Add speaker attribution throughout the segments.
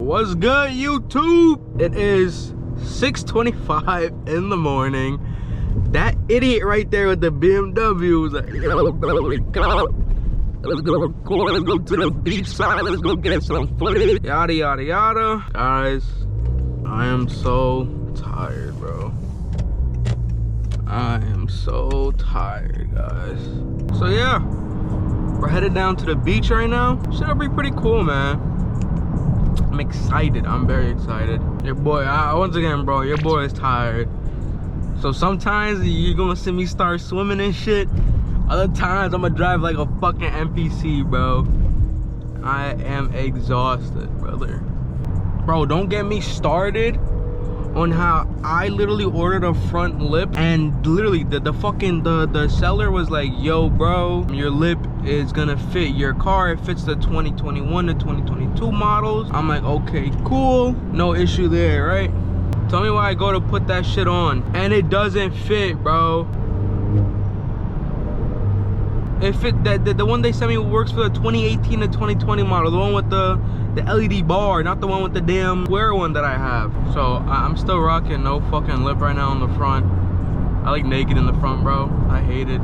Speaker 1: What's good, YouTube? It is 6:25 in the morning. That idiot right there with the BMW was like, let's go to the beach side, let's go get some footage. Yada yada yada. Guys, I am so tired, bro. I am so tired, guys. So yeah, we're headed down to the beach right now. Should be pretty cool, man. I'm excited. I'm very excited. Your boy, once again, bro, your boy is tired. So sometimes you're gonna see me start swimming and shit. Other times I'm gonna drive like a fucking NPC, bro. I am exhausted, brother. Bro, don't get me started on how I literally ordered a front lip and literally the seller was like, yo bro, your lip is gonna fit your car. It fits the 2021 to 2022 models. I'm like, okay, cool, no issue there, right? Tell me why I go to put that shit on and it doesn't fit, bro. It fit that the one they sent me works for the 2018 to 2020 model, the one with the LED bar, not the one with the damn square one that I have. So I'm still rocking no fucking lip right now on the front. I like naked in the front, bro. I hate it.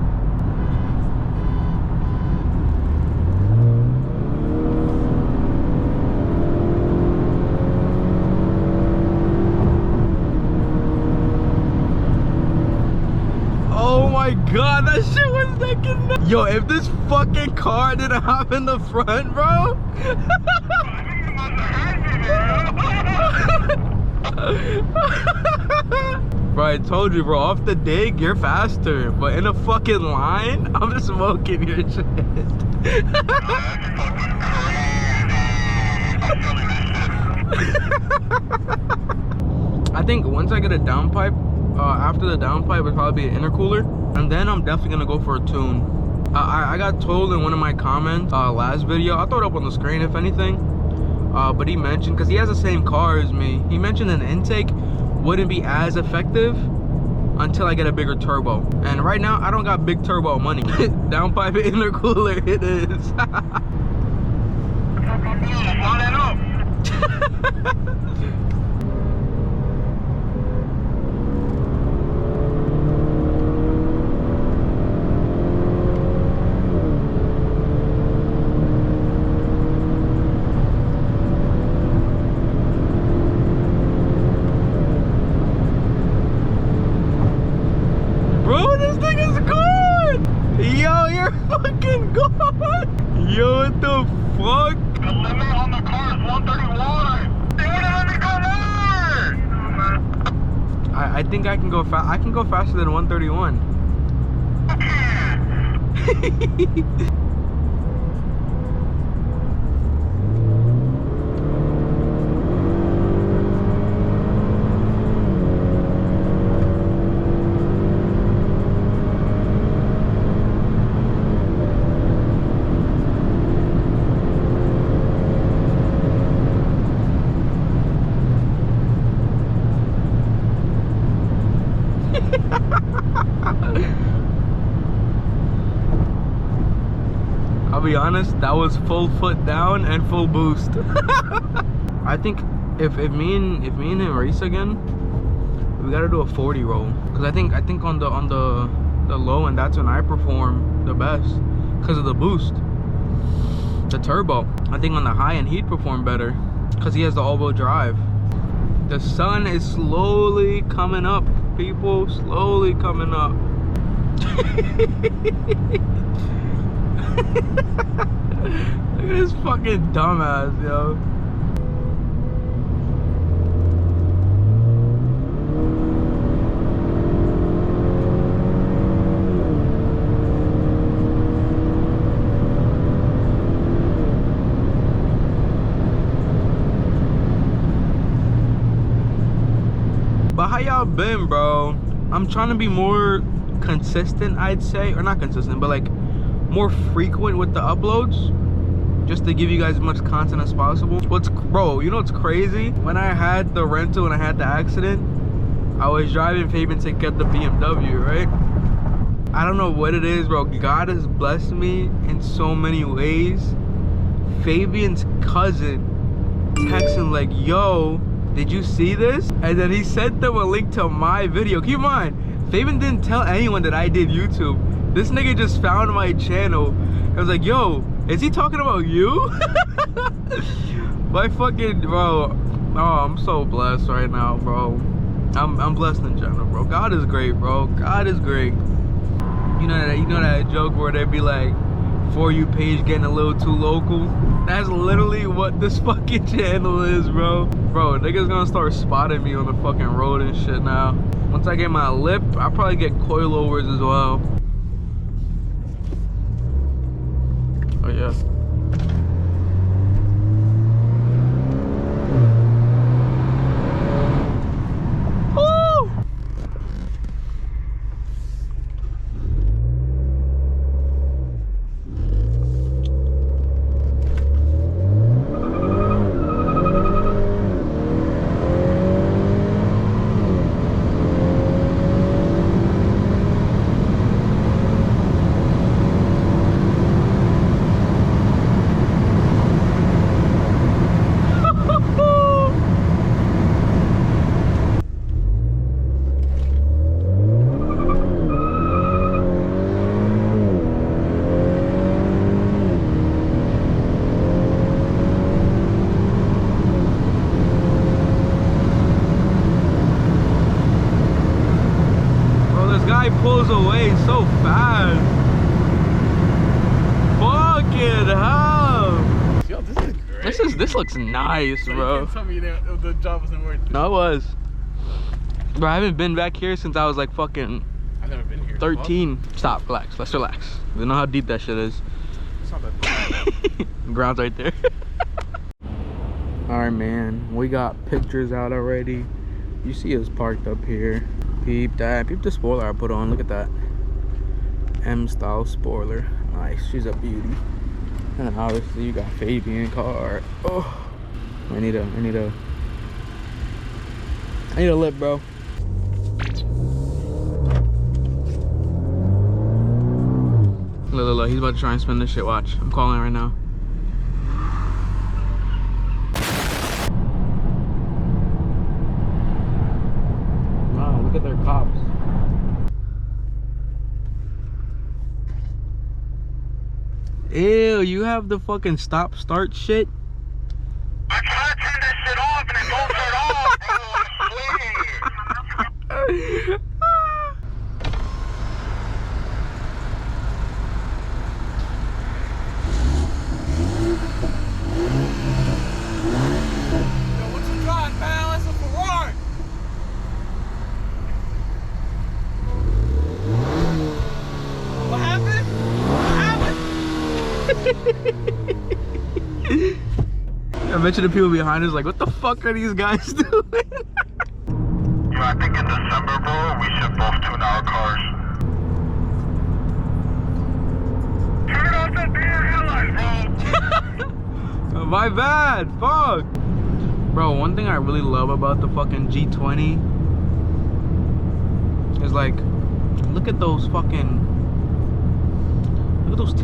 Speaker 1: Oh my god, that shit was fucking nuts. Yo, if this fucking car didn't hop in the front, bro. Bro, I told you, bro, off the dig, you're faster. But in a fucking line, I'm smoking your shit. I think once I get a downpipe, after the downpipe would probably be an intercooler, and then I'm definitely gonna go for a tune. I got told in one of my comments last video, I'll throw it up on the screen if anything, but he mentioned, because he has the same car as me, he mentioned an intake wouldn't be as effective until I get a bigger turbo, and right now I don't got big turbo money. Downpipe intercooler it is. Fucking god! Yo, what the fuck?
Speaker 2: The limit on the car is 131. They wouldn't let me go more.
Speaker 1: I think I can go fast. I can go faster than 131. I'll be honest, that was full foot down and full boost. I think if me and him race again, we gotta do a 40 roll. Cause I think on the low end, that's when I perform the best because of the boost, the turbo. I think on the high end he'd perform better because he has the all-wheel drive. The sun is slowly coming up, people, slowly coming up. Look at this fucking dumbass, yo. But how y'all been, bro? I'm trying to be more consistent, I'd say, or not consistent, but like more frequent with the uploads, just to give you guys as much content as possible. Bro, you know what's crazy? When I had the rental and I had the accident, I was driving Fabian to get the BMW, right? I don't know what it is, bro. God has blessed me in so many ways. Fabian's cousin texting like, yo, did you see this? And then he sent them a link to my video. Keep in mind, Fabian didn't tell anyone that I did YouTube. This nigga just found my channel and was like, yo, is he talking about you? My fucking, bro. Oh, I'm so blessed right now, bro. I'm blessed in general, bro. God is great, bro. God is great. You know that joke where they be like, For You page getting a little too local? That's literally what this fucking channel is, bro. Bro, niggas gonna start spotting me on the fucking road and shit now. Once I get my lip, I'll probably get coilovers as well. Oh yeah. Pulls away so fast. Fucking hell.
Speaker 3: Yo, this is great.
Speaker 1: This looks nice, bro.
Speaker 3: You can't tell me that the job wasn't worth it.
Speaker 1: No, it was. Bro, I haven't been back here since I was like fucking
Speaker 3: I've never been here.
Speaker 1: 13. Stop, relax. Let's relax. We know how deep that shit is.
Speaker 3: It's not that bad.
Speaker 1: Ground's right there. Alright, man. We got pictures out already. You see us parked up here. Peep that. Peep the spoiler I put on. Look at that. M-style spoiler. Nice. She's a beauty. And then obviously you got Fabian car. Oh, I need a lip, bro. Look, he's about to try and spin this shit. Watch. I'm calling right now. Wow, look at their cops. Ew, you have the fucking stop start shit?
Speaker 2: I try to turn that shit off and it don't turn off, bro. I swear.
Speaker 3: Yo, what you got, pal? That's a Ferrari. What happened?
Speaker 1: I bet you the people behind us like, what the fuck are these guys doing?
Speaker 2: Yo, I think in December, bro, we should both tune our cars. Turn off that damn headlights, bro.
Speaker 1: My bad, fuck. Bro, one thing I really love about the fucking G20 is like, look at those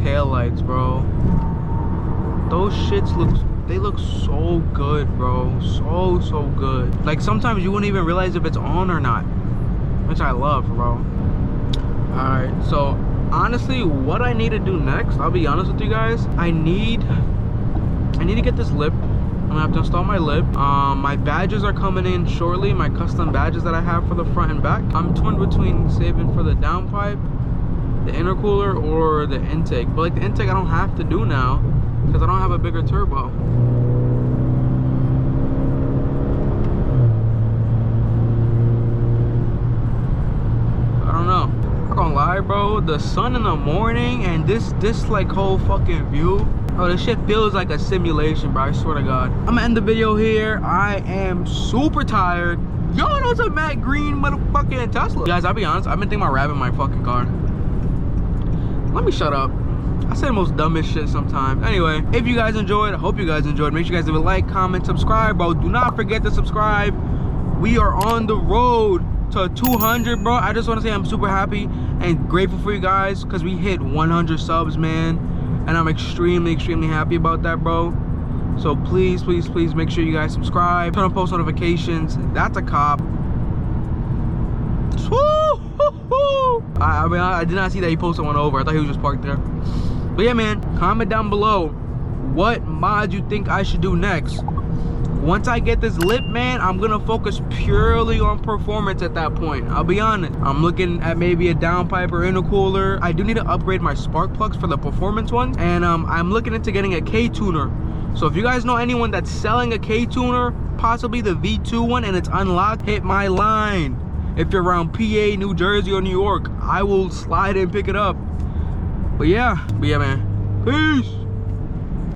Speaker 1: tail lights, bro. Those shits look so good, bro. So good. Like sometimes you wouldn't even realize if it's on or not, which I love, bro. Alright, so honestly, what I need to do next, I'll be honest with you guys, I need to get this lip. I'm gonna have to install my lip. My badges are coming in shortly, my custom badges that I have for the front and back. I'm torn between saving for the downpipe, the intercooler, or the intake. But like the intake I don't have to do now because I don't have a bigger turbo. I don't know. I'm not gonna lie, bro. The sun in the morning and this like whole fucking view. Oh, this shit feels like a simulation, bro. I swear to God. I'm gonna end the video here. I am super tired. Y'all know it's a matte green motherfucking Tesla. Guys, I'll be honest. I've been thinking about wrapping my fucking car. Let me shut up. I say the most dumbest shit sometimes. Anyway, if you guys enjoyed, I hope you guys enjoyed. Make sure you guys leave a like, comment, subscribe, bro. Do not forget to subscribe. We are on the road to 200, bro. I just want to say I'm super happy and grateful for you guys because we hit 100 subs, man. And I'm extremely happy about that, bro. So please, please, please make sure you guys subscribe, turn on post notifications. That's a cop. I mean, I did not see that he posted one over. I thought he was just parked there. But yeah, man, comment down below what mod you think I should do next. Once I get this lit, man, I'm gonna focus purely on performance at that point. I'll be honest. I'm looking at maybe a downpipe or intercooler. I do need to upgrade my spark plugs for the performance ones, and I'm looking into getting a K-tuner. So if you guys know anyone that's selling a K-tuner, possibly the V2 one, and it's unlocked, hit my line. If you're around PA, New Jersey, or New York, I will slide and pick it up. But yeah, man. Peace.